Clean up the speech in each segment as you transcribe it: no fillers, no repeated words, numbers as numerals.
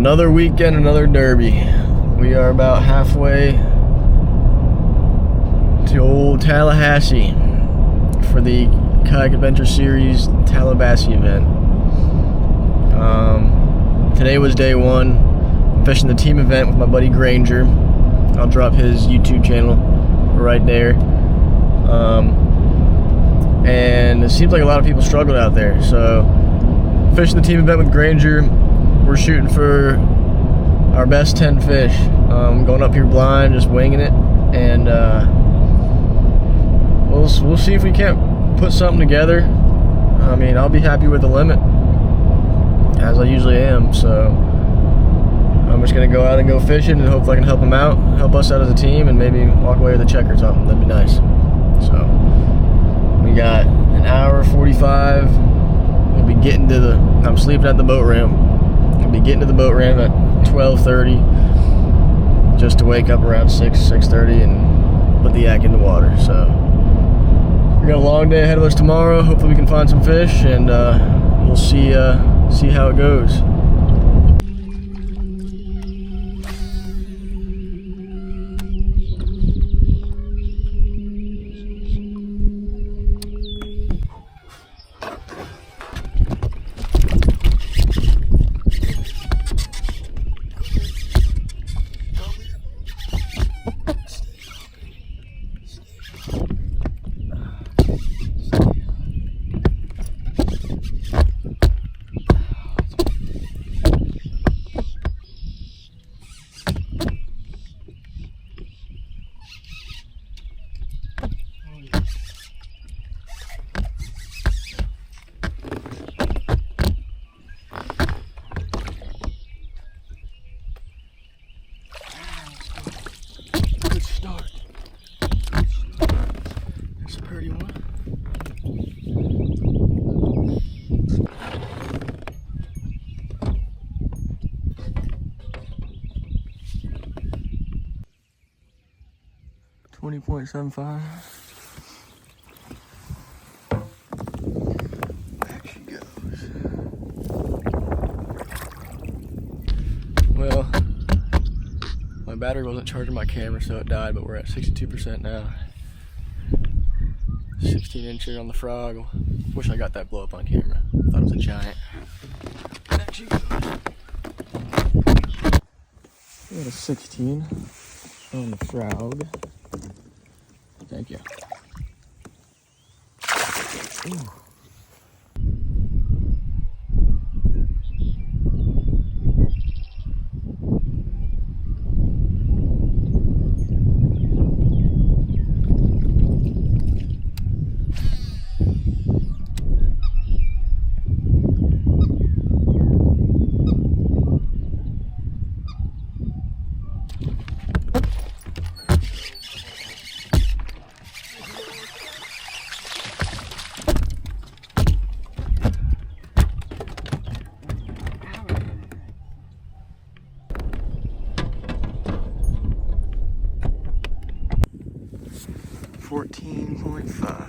Another weekend, another derby. We are about halfway to old Tallahassee for the Kayak Adventure Series Tallabassee event. Today was day one. I'm fishing the team event with my buddy Granger. I'll drop his YouTube channel right there. And it seems like a lot of people struggled out there. So, fishing the team event with Granger, we're shooting for our best 10 fish. Going up here blind, just winging it, and we'll see if we can't put something together. I mean, I'll be happy with the limit, as I usually am. So I'm just gonna go out and go fishing, and hopefully I can help them out, help us out as a team, and maybe walk away with a check or something. That'd be nice. So we got an hour 45. We'll be getting to the. I'm sleeping at the boat ramp. We'll be getting to the boat ramp at 12:30, just to wake up around 6:30 and put the yak in the water. So we got a long day ahead of us tomorrow. Hopefully we can find some fish, and we'll see how it goes. That's a pretty one. .75. Back she goes. Well, my battery wasn't charging my camera, so it died, but we're at 62% now. 16-incher on the frog. Wish I got that blow up on camera. Thought it was a giant. Back she goes. We got a 16 on the frog. Thank you. Ooh. .5.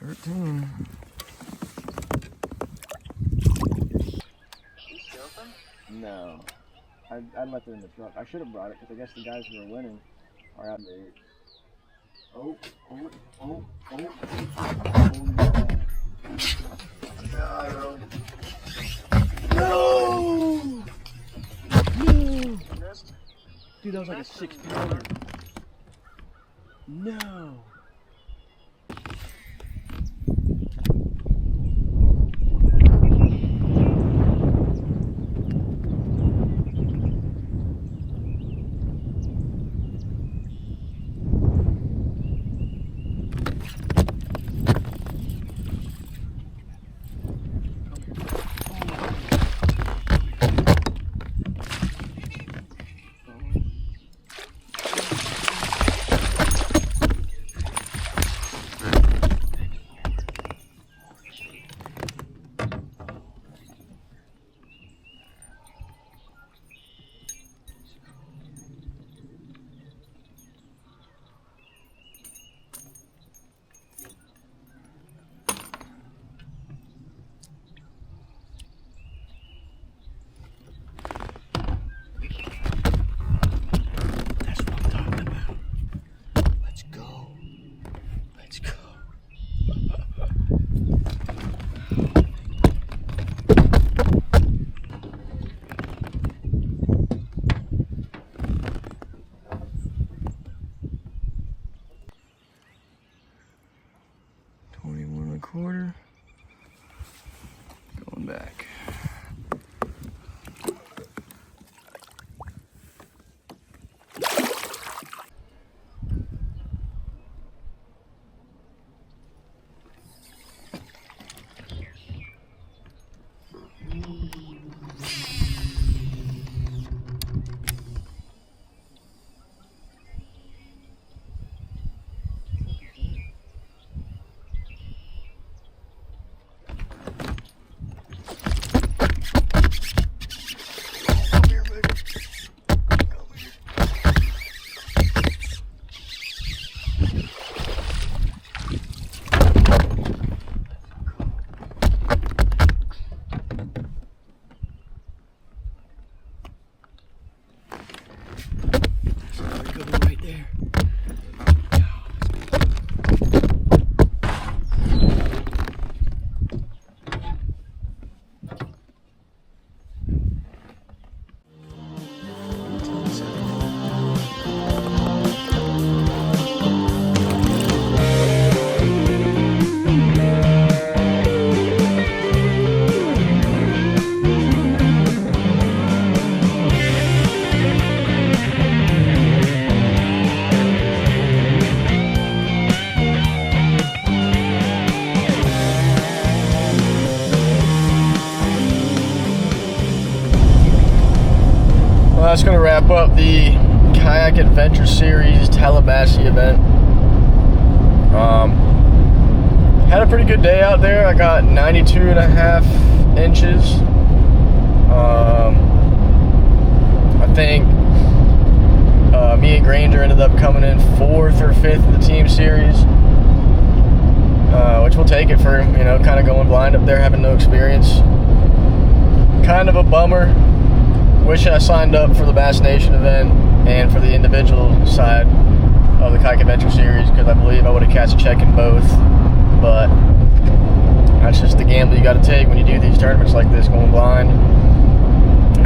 13. No. I left it in the truck. I should have brought it because I guess the guys who are winning are out there. Oh. No! Dude, that was like a 6-pounder. No! Quarter. Going back. That's going to wrap up the Kayak Adventure Series Tallabassee event. Had a pretty good day out there. I got 92.5 inches. I think me and Granger ended up coming in 4th or 5th in the team series, which we'll take it for, kind of going blind up there, having no experience. Kind of a bummer. Wish I signed up for the Bass Nation event and for the individual side of the Kayak Adventure Series, because I believe I would have cashed a check in both. But that's just the gamble you got to take when you do these tournaments like this, going blind.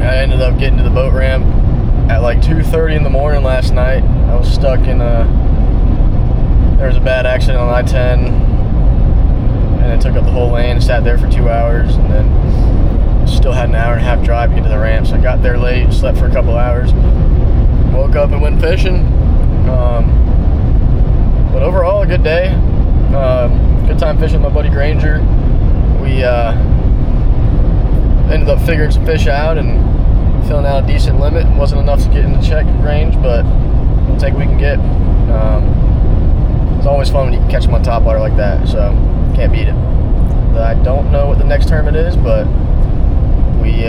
I ended up getting to the boat ramp at like 2:30 in the morning last night. I was stuck in there was a bad accident on I-10, and it took up the whole lane. Sat there for 2 hours, and then still had an hour and a half drive to get to the ramp. So I got there late, slept for a couple hours, woke up and went fishing. But overall, a good day. Good time fishing with my buddy Granger. We ended up figuring some fish out and filling out a decent limit. It wasn't enough to get in the check range, but we'll take what we can get. It's always fun when you can catch them on top water like that, so can't beat it. I don't know what the next tournament is, but we